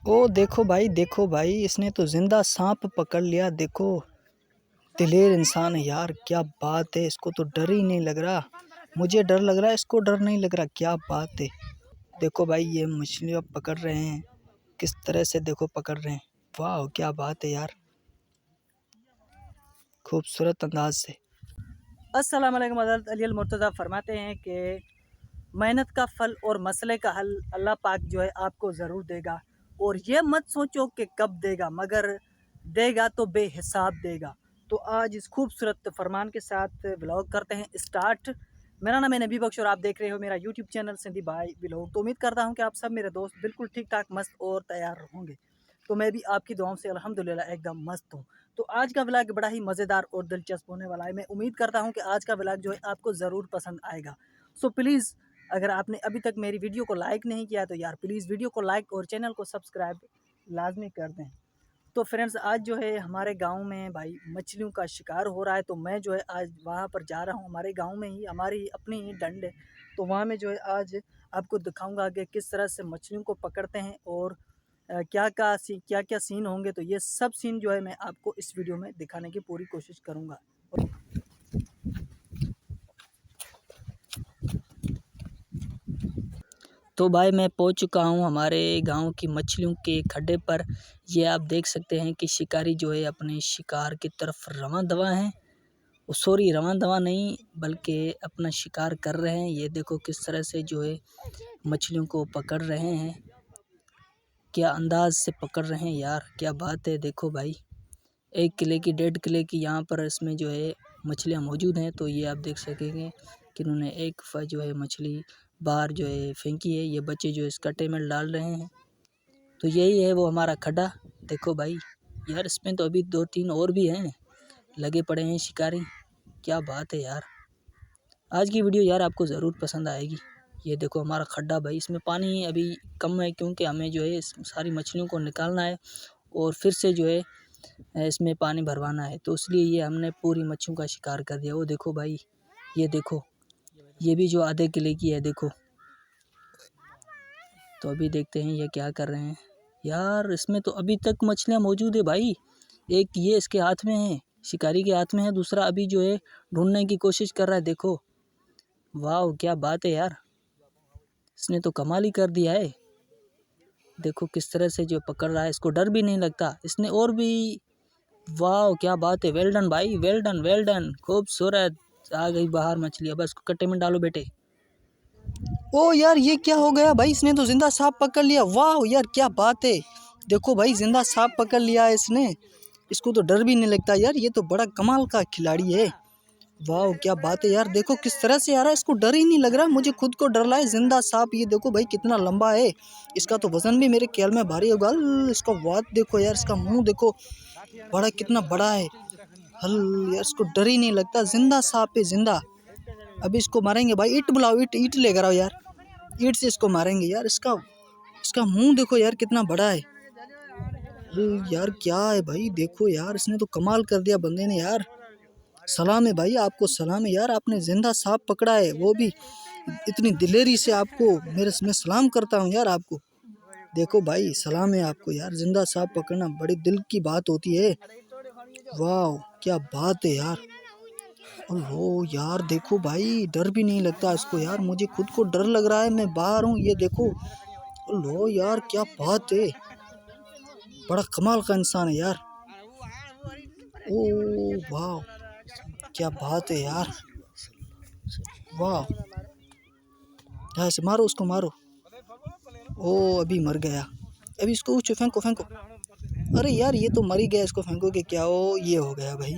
देखो भाई इसने तो जिंदा सांप पकड़ लिया। देखो दिलेर इंसान है यार, क्या बात है। इसको तो डर ही नहीं लग रहा। मुझे डर लग रहा है, इसको डर नहीं लग रहा। क्या बात है। देखो भाई ये मछलियाँ पकड़ रहे हैं, किस तरह से देखो पकड़ रहे हैं। वाह क्या बात है यार, खूबसूरत अंदाज से। अस्सलाम वालेकुम। हज़रत अली अल मुर्तज़ा फरमाते हैं कि मेहनत का फल और मसले का हल अल्लाह पाक जो है आपको ज़रूर देगा, और ये मत सोचो कि कब देगा, मगर देगा तो बेहिसाब देगा। तो आज इस खूबसूरत फरमान के साथ व्लॉग करते हैं स्टार्ट। मेरा नाम है नबी बख्श और आप देख रहे हो मेरा यूट्यूब चैनल सिंधी भाई व्लॉग। तो उम्मीद करता हूँ कि आप सब मेरे दोस्त बिल्कुल ठीक ठाक मस्त और तैयार होंगे। तो मैं भी आपकी दुआओं से अल्हम्दुलिल्लाह एकदम मस्त हूँ। तो आज का व्लॉग बड़ा ही मज़ेदार और दिलचस्प होने वाला है। मैं उम्मीद करता हूँ कि आज का व्लॉग जो है आपको ज़रूर पसंद आएगा। सो प्लीज़ अगर आपने अभी तक मेरी वीडियो को लाइक नहीं किया तो यार प्लीज़ वीडियो को लाइक और चैनल को सब्सक्राइब लाजमी कर दें। तो फ्रेंड्स आज जो है हमारे गांव में भाई मछलियों का शिकार हो रहा है। तो मैं जो है आज वहां पर जा रहा हूं। हमारे गांव में ही हमारी अपनी ही डंड है। तो वहां में जो है आज आपको दिखाऊंगा कि किस तरह से मछलियों को पकड़ते हैं और क्या क्या सीन होंगे। तो ये सब सीन जो है मैं आपको इस वीडियो में दिखाने की पूरी कोशिश करूँगा। तो भाई मैं पहुंच चुका हूं हमारे गांव की मछलियों के खड्डे पर। ये आप देख सकते हैं कि शिकारी जो है अपने शिकार की तरफ रवां दवा हैं। सॉरी रवां दवा नहीं बल्कि अपना शिकार कर रहे हैं। ये देखो किस तरह से जो है मछलियों को पकड़ रहे हैं, क्या अंदाज से पकड़ रहे हैं यार, क्या बात है। देखो भाई 1 किले की 1.5 किले की यहाँ पर इसमें जो है मछलियाँ मौजूद हैं। तो ये आप देख सकेंगे कि उन्होंने एक जो है मछली बाहर जो है फेंकी है। ये बच्चे जो इस कट्टे में डाल रहे हैं। तो यही है वो हमारा खड्डा। देखो भाई यार इसमें तो अभी 2-3 और भी हैं, लगे पड़े हैं शिकारी। क्या बात है यार, आज की वीडियो यार आपको ज़रूर पसंद आएगी। ये देखो हमारा खड्डा भाई, इसमें पानी अभी कम है क्योंकि हमें जो है सारी मछलियों को निकालना है और फिर से जो है इसमें पानी भरवाना है। तो इसलिए ये हमने पूरी मच्छियों का शिकार कर दिया। वो देखो भाई, ये देखो ये भी जो आधे किले की है देखो। तो अभी देखते हैं ये क्या कर रहे हैं यार। इसमें तो अभी तक मछलियाँ मौजूद है भाई। एक ये इसके हाथ में है, शिकारी के हाथ में है, दूसरा अभी जो है ढूंढने की कोशिश कर रहा है। देखो वाह क्या बात है यार, इसने तो कमाल ही कर दिया है। देखो किस तरह से जो पकड़ रहा है, इसको डर भी नहीं लगता इसने। और भी वाह क्या बात है, वेल डन भाई, वेल डन, खूबसूरत। आ गई बाहर मछली, अब इसको कट्टे में डालो बेटे। ओ यार ये क्या हो गया भाई, इसने तो जिंदा सांप पकड़ लिया। वाह यार क्या बात है। देखो भाई जिंदा सांप पकड़ लिया है इसने, इसको तो डर भी नहीं लगता यार। ये तो बड़ा कमाल का खिलाड़ी है। वाह क्या बात है यार, देखो किस तरह से यार इसको डर ही नहीं लग रहा। मुझे खुद को डर रहा है। जिंदा सांप ये देखो भाई कितना लंबा है। इसका तो वजन भी मेरे ख्याल में भारी होगा। इसका वात देखो यार, इसका मुंह देखो बड़ा कितना बड़ा है। हल यार इसको डर ही नहीं लगता। जिंदा सांप है जिंदा। अभी इसको मारेंगे भाई। ईंट बुलाओ, ईंट ईंट लेकर आओ यार। ईंट से इसको मारेंगे यार। इसका इसका मुंह देखो यार कितना बड़ा है। यार क्या है भाई, देखो यार इसने तो कमाल कर दिया बंदे ने यार। सलाम है भाई, आपको सलाम है यार। आपने जिंदा सांप पकड़ा है, वो भी इतनी दिलेरी से। आपको मैं सलाम करता हूँ यार आपको। देखो भाई सलाम है आपको यार। जिंदा सांप पकड़ना बड़ी दिल की बात होती है। वाह क्या बात है यार। ओहो यार देखो भाई डर भी नहीं लगता इसको यार। मुझे खुद को डर लग रहा है, मैं बाहर हूँ। ये देखो ओहो यार क्या बात है, बड़ा कमाल का इंसान है यार। ओ वाह क्या बात है यार। वाह यहाँ से मारो, उसको मारो। ओ अभी मर गया। अभी इसको फेंको फेंको। अरे यार ये तो मर ही गया, इसको फेंको कि क्या हो। ये हो गया भाई।